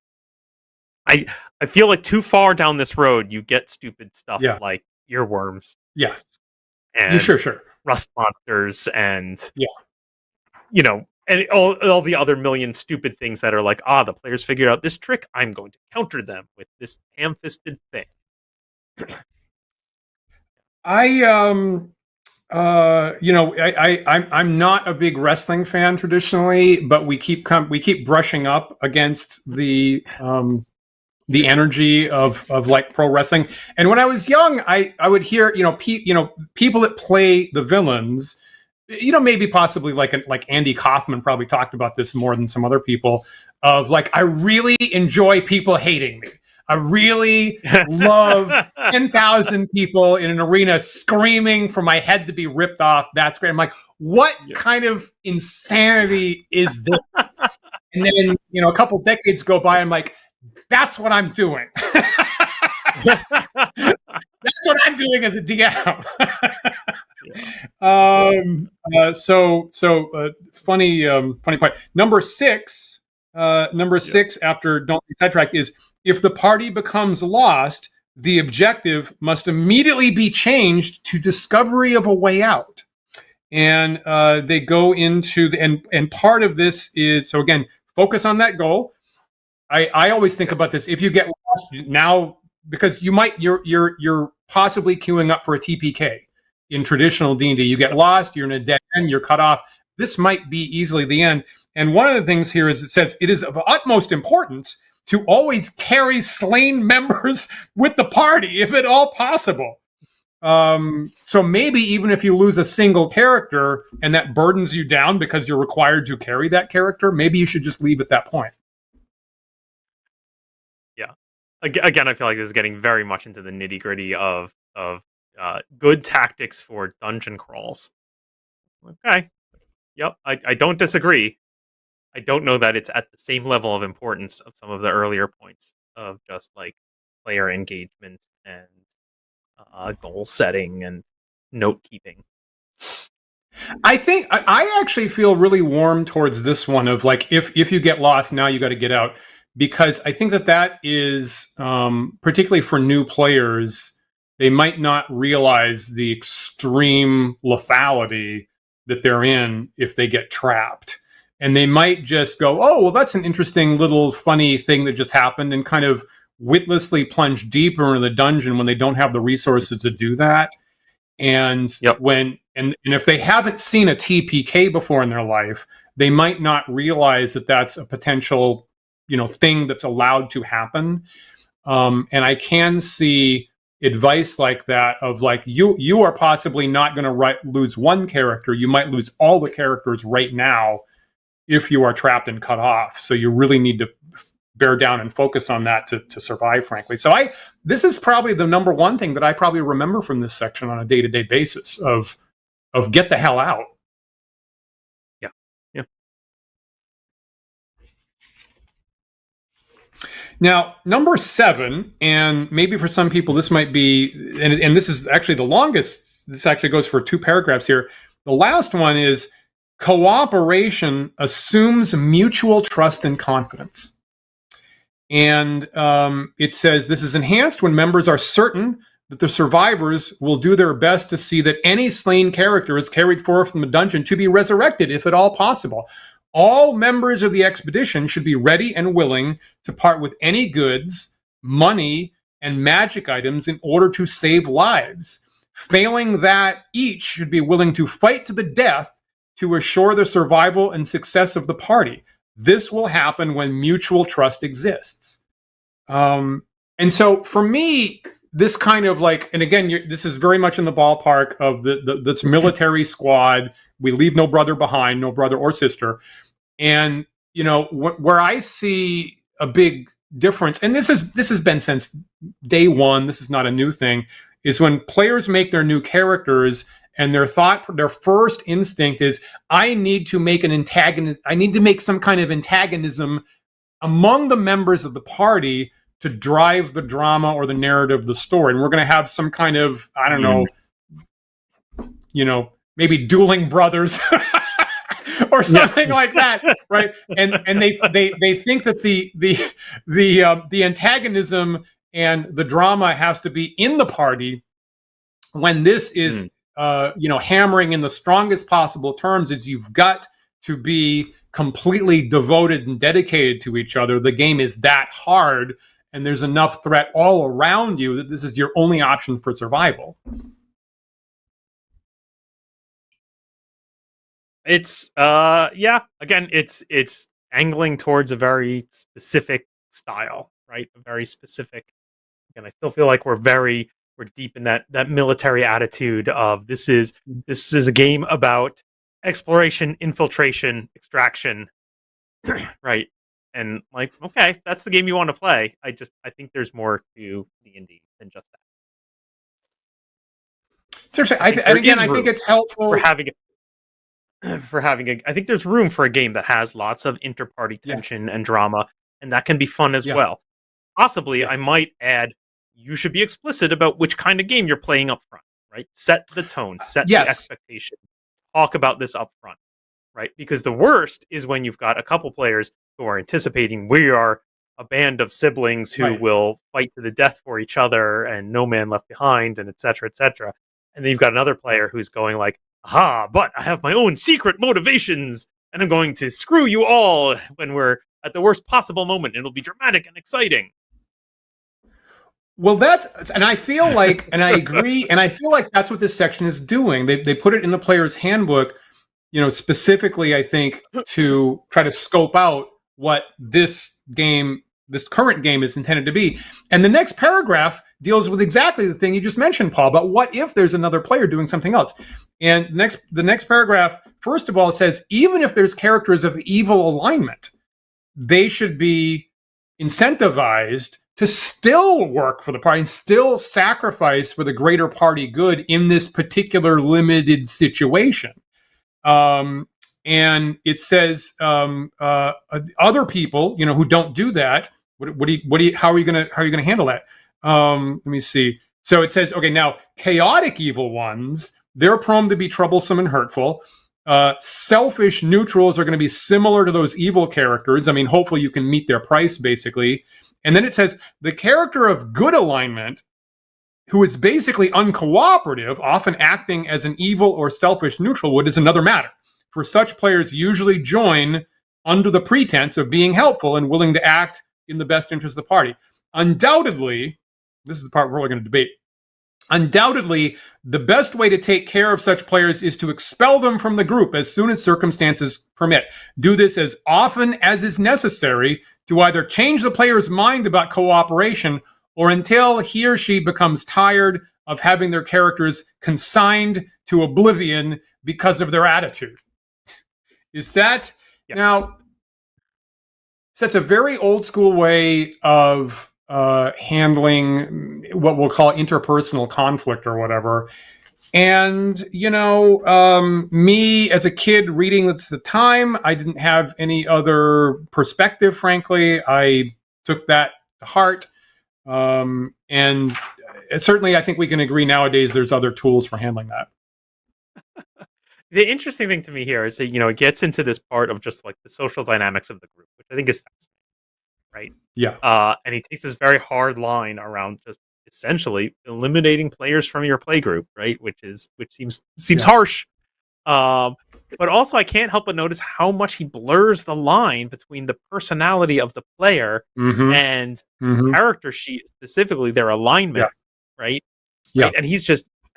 I feel like too far down this road, you get stupid stuff like earworms. Yes. And sure. Rust monsters and and all the other million stupid things that are like, the players figured out this trick, I'm going to counter them with this ham-fisted thing. I'm not a big wrestling fan traditionally, but we keep brushing up against the energy of like pro wrestling. And when I was young, I would hear people that play the villains, maybe possibly like Andy Kaufman probably talked about this more than some other people, of like, I really enjoy people hating me. I really love 10,000 people in an arena screaming for my head to be ripped off. That's great. I'm like, what kind of insanity is this? And then, a couple decades go by, I'm like, that's what I'm doing. That's what I'm doing as a DM. Funny point. Number six after Don't Be Sidetracked is, if the party becomes lost, the objective must immediately be changed to discovery of a way out. And they go into and part of this is, so again, focus on that goal. I always think about this. If you get lost now, because you're possibly queuing up for a TPK in traditional D&D. You get lost, you're in a dead end, you're cut off. This might be easily the end. And one of the things here is it says it is of utmost importance to always carry slain members with the party, if at all possible. So maybe even if you lose a single character and that burdens you down because you're required to carry that character, maybe you should just leave at that point. Yeah. Again, I feel like this is getting very much into the nitty gritty of good tactics for dungeon crawls. Okay. Yep. I don't disagree. I don't know that it's at the same level of importance of some of the earlier points of just like player engagement and goal setting and note keeping. I think I actually feel really warm towards this one of like, if you get lost, now you got to get out, because I think that is particularly for new players, they might not realize the extreme lethality that they're in if they get trapped. And they might just go, oh, well, that's an interesting little funny thing that just happened, and kind of witlessly plunge deeper into the dungeon when they don't have the resources to do that. And and if they haven't seen a TPK before in their life, they might not realize that that's a potential, thing that's allowed to happen. And I can see advice like that of like, you are possibly not going to lose one character. You might lose all the characters right now if you are trapped and cut off. So you really need to bear down and focus on that to survive, frankly. So this is probably the number one thing that I probably remember from this section on a day-to-day basis of get the hell out. Yeah. Now, number 7, and maybe for some people this might be, and this is actually the longest, this actually goes for 2 paragraphs here. The last one is, cooperation assumes mutual trust and confidence. And it says this is enhanced when members are certain that the survivors will do their best to see that any slain character is carried forth from the dungeon to be resurrected, if at all possible. All members of the expedition should be ready and willing to part with any goods, money, and magic items in order to save lives. Failing that, each should be willing to fight to the death to assure the survival and success of the party. This will happen when mutual trust exists. And so for me, this kind of like, and again, this is very much in the ballpark of this military squad. We leave no brother behind, no brother or sister. And, you know, where I see a big difference, and this has been since day one, this is not a new thing, is when players make their new characters and their first instinct is, I need to make an antagonist. I need to make some kind of antagonism among the members of the party to drive the drama or the narrative of the story. And we're going to have some kind of, I don't know, you know, maybe dueling brothers or something like that, right? And they think that the antagonism and the drama has to be in the party, when this is you know, hammering in the strongest possible terms, is you've got to be completely devoted and dedicated to each other. The game is that hard, and there's enough threat all around you that this is your only option for survival. It's again, it's angling towards a very specific style, right? A very specific, and I still feel like we're deep in that military attitude of this is a game about exploration, infiltration, extraction, right? And like, okay, if that's the game you want to play. I think there's more to D&D than just that. Seriously, I think it's helpful for having I think there's room for a game that has lots of inter-party tension and drama, and that can be fun as well. Possibly, I might add, you should be explicit about which kind of game you're playing up front, right? Set the tone, set the expectation. Talk about this up front, right? Because the worst is when you've got a couple players who are anticipating we are a band of siblings who will fight to the death for each other and no man left behind, and et cetera, et cetera. And then you've got another player who's going like, aha, but I have my own secret motivations, and I'm going to screw you all when we're at the worst possible moment. It'll be dramatic and exciting. Well, and I feel like, and I agree, and I feel like that's what this section is doing. They put it in the player's handbook, you know, specifically, I think, to try to scope out what this current game is intended to be. And the next paragraph deals with exactly the thing you just mentioned, Paul, but what if there's another player doing something else? And the next paragraph, first of all, it says, even if there's characters of evil alignment, they should be incentivized to still work for the party and still sacrifice for the greater party good in this particular limited situation. And it says other people, you know, who don't do that. How are you going to handle that? Let me see. So it says, okay, now chaotic evil ones, they're prone to be troublesome and hurtful. Selfish neutrals are going to be similar to those evil characters. I mean, hopefully you can meet their price, basically. And then it says the character of good alignment, who is basically uncooperative, often acting as an evil or selfish neutral, is another matter. For such players usually join under the pretense of being helpful and willing to act in the best interest of the party. Undoubtedly, this is the part we're really going to debate. Undoubtedly, the best way to take care of such players is to expel them from the group as soon as circumstances permit. Do this as often as is necessary to either change the player's mind about cooperation or until he or she becomes tired of having their characters consigned to oblivion because of their attitude. Is that now? So that's a very old school way of handling what we'll call interpersonal conflict or whatever. And, you know, me as a kid reading this at the time, I didn't have any other perspective, frankly. I took that to heart. And certainly I think we can agree nowadays there's other tools for handling that. The interesting thing to me here is that it gets into this part of just like the social dynamics of the group, which I think is fascinating, right? Yeah. And he takes this very hard line around just essentially eliminating players from your play group, right? Which seems Yeah. harsh. Um, but also I can't help but notice how much he blurs the line between the personality of the player Mm-hmm. and the Mm-hmm. character sheet, specifically their Yeah. alignment, right? Yeah. Right. And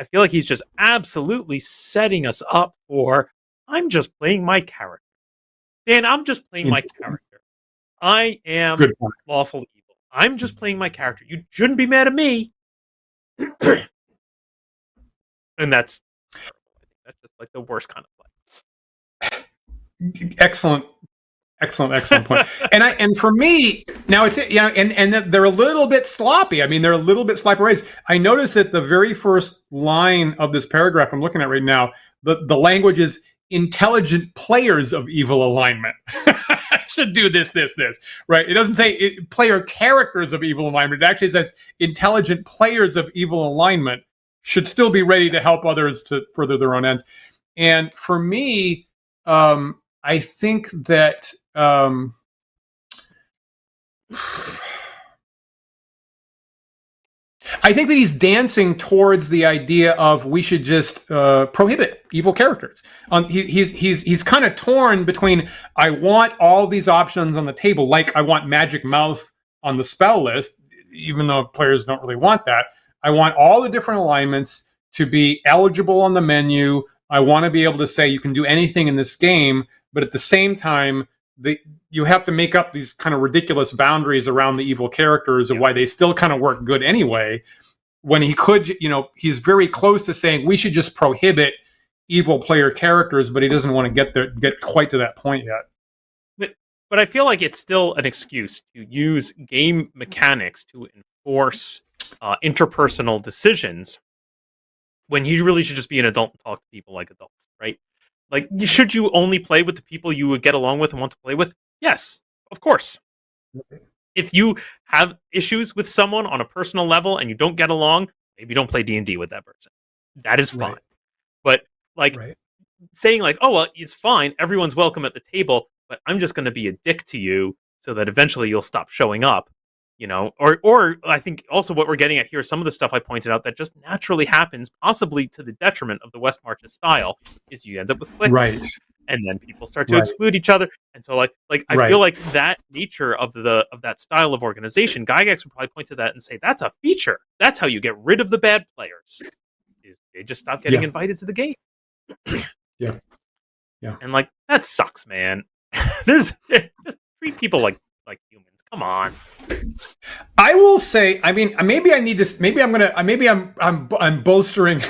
I feel like he's just absolutely setting us up for, I'm just playing my character. Dan, I'm just playing my Interesting. character. I am Good point. lawful evil. I'm just playing my character. You shouldn't be mad at me. And that's just like the worst kind of Excellent. Excellent point. And for me, now it's and they're a little bit sloppy. I mean, they're a little bit sloppy ways. I noticed that the very first line of this paragraph I'm looking at right now, the language is intelligent players of evil alignment. Should do this, right? It doesn't say player characters of evil alignment. It actually says intelligent players of evil alignment should still be ready to help others to further their own ends. And for me, I think that he's dancing towards the idea of we should just prohibit evil characters. He's kind of torn between I want all these options on the table, like I want Magic Mouth on the spell list, even though players don't really want that. I want all the different alignments to be eligible on the menu. I want to be able to say you can do anything in this game, but at the same time, you have to make up these kind of ridiculous boundaries around the evil characters of why they still kind of work good anyway. When he could, he's very close to saying we should just prohibit evil player characters, but he doesn't want to get quite to that point yet. But I feel like it's still an excuse to use game mechanics to enforce interpersonal decisions when you really should just be an adult and talk to people like adults, right? Like, should you only play with the people you would get along with and want to play with? Yes, of course. If you have issues with someone on a personal level and you don't get along, maybe don't play D&D with that person. That is fine. Right. But saying like, oh, well, it's fine. Everyone's welcome at the table, but I'm just going to be a dick to you so that eventually you'll stop showing up. Or I think also what we're getting at here, some of the stuff I pointed out that just naturally happens, possibly to the detriment of the West Marches style, is you end up with cliques. Right. And then people start to exclude each other, and so I feel like that nature of that style of organization, Gygax would probably point to that and say that's a feature. That's how you get rid of the bad players. Is they just stop getting invited to the game. Yeah. And that sucks, man. Just treat people like humans. Come on. I will say, I mean, maybe I need this. Maybe I'm bolstering.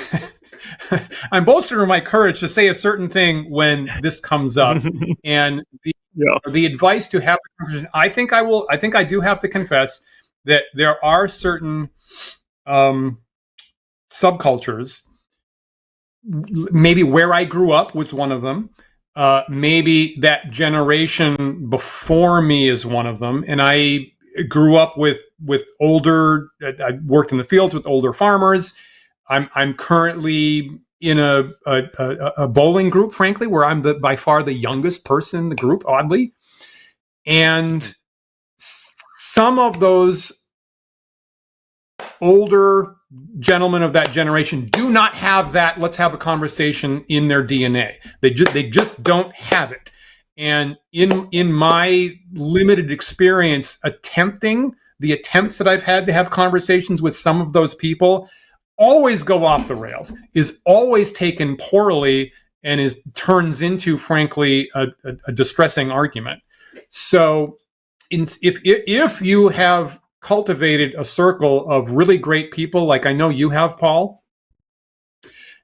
I'm bolstering my courage to say a certain thing when this comes up, and the advice to have the conversation. I think I do have to confess that there are certain subcultures. Maybe where I grew up was one of them. Maybe that generation before me is one of them, and I grew up with older. I worked in the fields with older farmers. I'm currently in a bowling group, frankly, where I'm by far the youngest person in the group, oddly. And some of those older gentlemen of that generation do not have that let's have a conversation in their DNA. They just don't have it. And in my limited experience the attempts that I've had to have conversations with some of those people always go off the rails, is always taken poorly, and turns into, frankly, a distressing argument. So if you have cultivated a circle of really great people, like I know you have, Paul,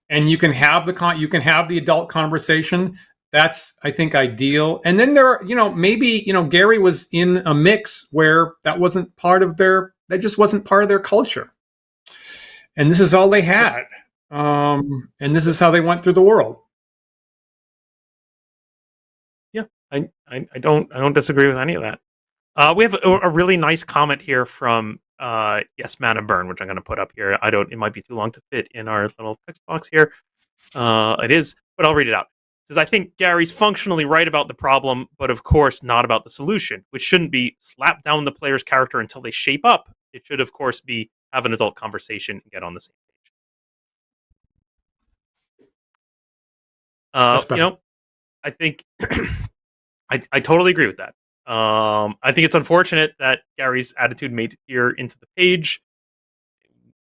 and you can have the adult conversation, that's, I think, ideal. And then there are, maybe, Gary was in a mix where that just wasn't part of their culture. And this is all they had. And this is how they went through the world. Yeah, I don't disagree with any of that. We have a really nice comment here from Yes Man and Burn, which I'm going to put up here. It might be too long to fit in our little text box here. It is, but I'll read it out. It says, I think Gary's functionally right about the problem, but of course not about the solution, which shouldn't be slap down the player's character until they shape up. It should, of course, be have an adult conversation and get on the same page. That's better. I think I totally agree with that. I think it's unfortunate that Gary's attitude made it here into the page.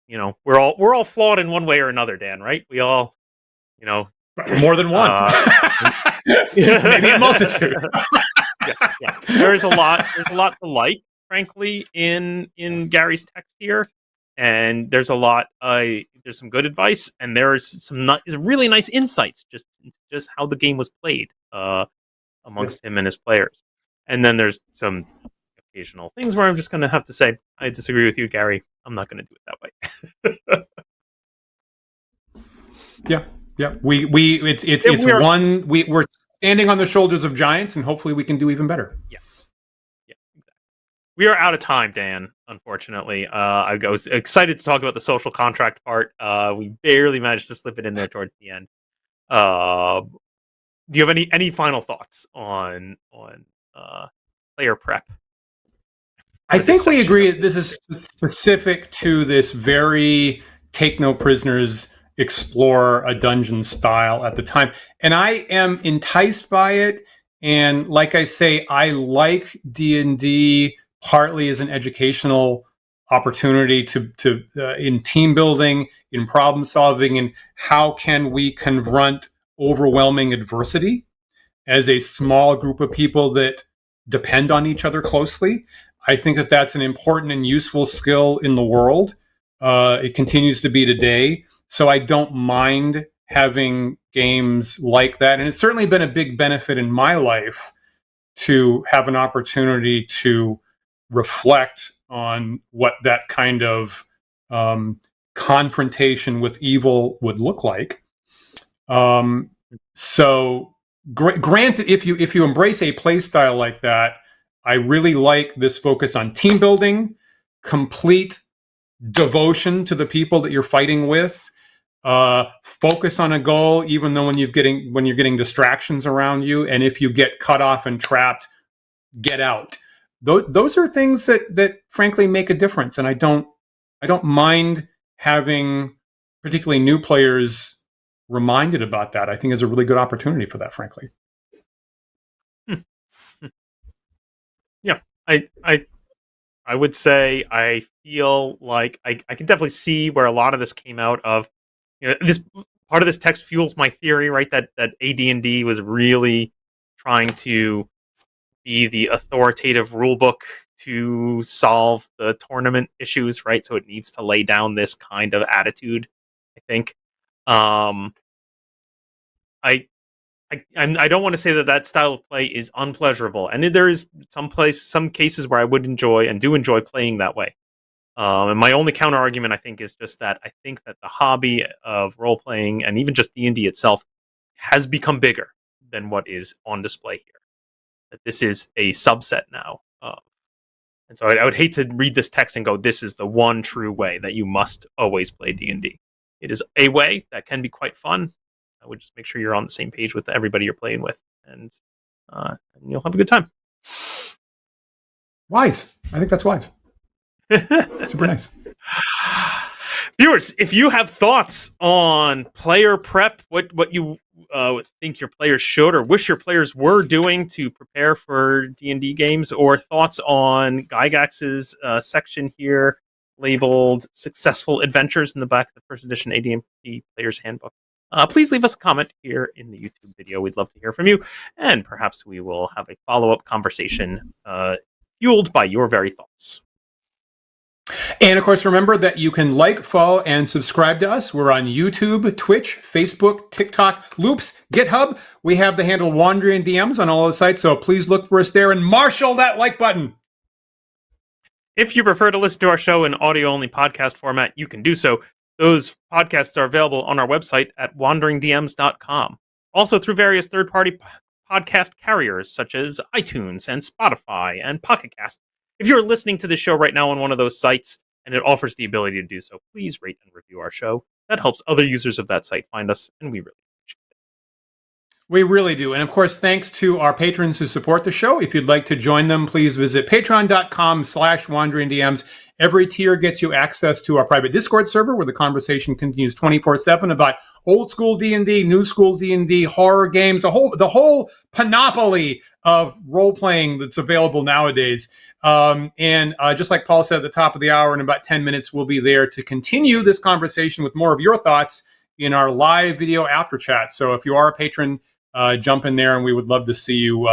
We're all flawed in one way or another, Dan, right? We all, More than one. Maybe a multitude. yeah. There's a lot to like, frankly, in Gary's text here. And there's a lot there's some good advice, and there's some really nice insights just how the game was played amongst him and his players. And then there's some occasional things where I'm just going to have to say, I disagree with you, Gary. I'm not going to do it that way. Yeah. We're standing on the shoulders of giants, and hopefully we can do even better. Yeah. Exactly. We are out of time, Dan, unfortunately. I was excited to talk about the social contract part. We barely managed to slip it in there towards the end. Do you have any final thoughts on player prep? I think we agree that this is specific to this very take no prisoners, explore a dungeon style at the time. And I am enticed by it. And like I say, I like D&D partly as an educational opportunity to in team building, in problem solving, and how can we confront overwhelming adversity as a small group of people that depend on each other closely. I think that that's an important and useful skill in the world. It continues to be today. So I don't mind having games like that. And it's certainly been a big benefit in my life to have an opportunity to reflect on what that kind of confrontation with evil would look like. So granted, if you embrace a play style like that, I really like this focus on team building, complete devotion to the people that you're fighting with, focus on a goal, even though when you're getting distractions around you, and if you get cut off and trapped, get out. Those are things that frankly make a difference, and I don't mind having particularly new players reminded about that. I think is a really good opportunity for that, frankly. Yeah, I would say I feel like I can definitely see where a lot of this came out of. This part of this text fuels my theory, right? That AD&D was really trying to be the authoritative rule book to solve the tournament issues, right? So it needs to lay down this kind of attitude, I think. I don't want to say that style of play is unpleasurable, and there is some cases where I would enjoy and do enjoy playing that way. And my only counter argument, I think, is just that I think that the hobby of role playing and even just D&D itself has become bigger than what is on display here. That this is a subset now, and so I would hate to read this text and go, "This is the one true way that you must always play D&D." It is a way that can be quite fun. I would just make sure you're on the same page with everybody you're playing with, and you'll have a good time. Wise. I think that's wise. Super nice. Viewers, if you have thoughts on player prep, what you think your players should or wish your players were doing to prepare for D&D games, or thoughts on Gygax's section here labeled Successful Adventures in the back of the first edition AD&D Player's Handbook, please leave us a comment here in the YouTube video. We'd love to hear from you, and perhaps we will have a follow-up conversation fueled by your very thoughts. And of course, remember that you can like, follow, and subscribe to us. We're on YouTube, Twitch, Facebook, TikTok, Loops, GitHub. We have the handle Wandering DMs on all those sites, so please look for us there and marshal that like button. If you prefer to listen to our show in audio-only podcast format, you can do so. Those podcasts are available on our website at wanderingdms.com. Also through various third-party podcast carriers such as iTunes and Spotify and Pocket Cast. If you're listening to this show right now on one of those sites and it offers the ability to do so, please rate and review our show. that helps other users of that site find us, and we really appreciate it. We really do. And of course, thanks to our patrons who support the show. If you'd like to join them, please visit patreon.com/wanderingdms. Every tier gets you access to our private Discord server where the conversation continues 24/7 about old school D&D, new school D&D, horror games, the whole panoply of role-playing that's available nowadays. And just like Paul said at the top of the hour, in about 10 minutes, we'll be there to continue this conversation with more of your thoughts in our live video after chat. So if you are a patron, jump in there, and we would love to see you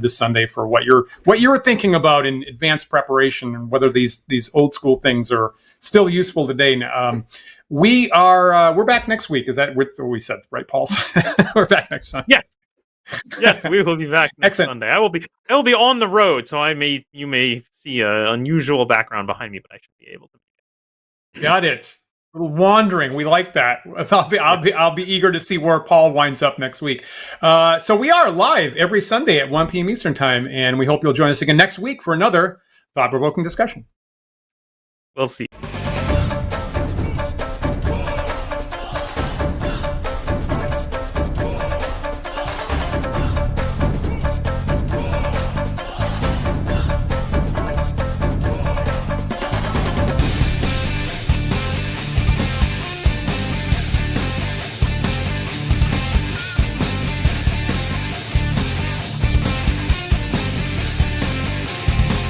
this Sunday for what you're thinking about in advanced preparation, and whether these old school things are still useful today. We're back next week. Is that what we said, right, Paul? We're back next Sunday. Yes, we will be back next Excellent. Sunday. I will be on the road, so you may see an unusual background behind me, but I should be able to. Got it. A little wandering. We like that. I'll be eager to see where Paul winds up next week. So we are live every Sunday at 1 p.m. Eastern Time, and we hope you'll join us again next week for another thought-provoking discussion. We'll see.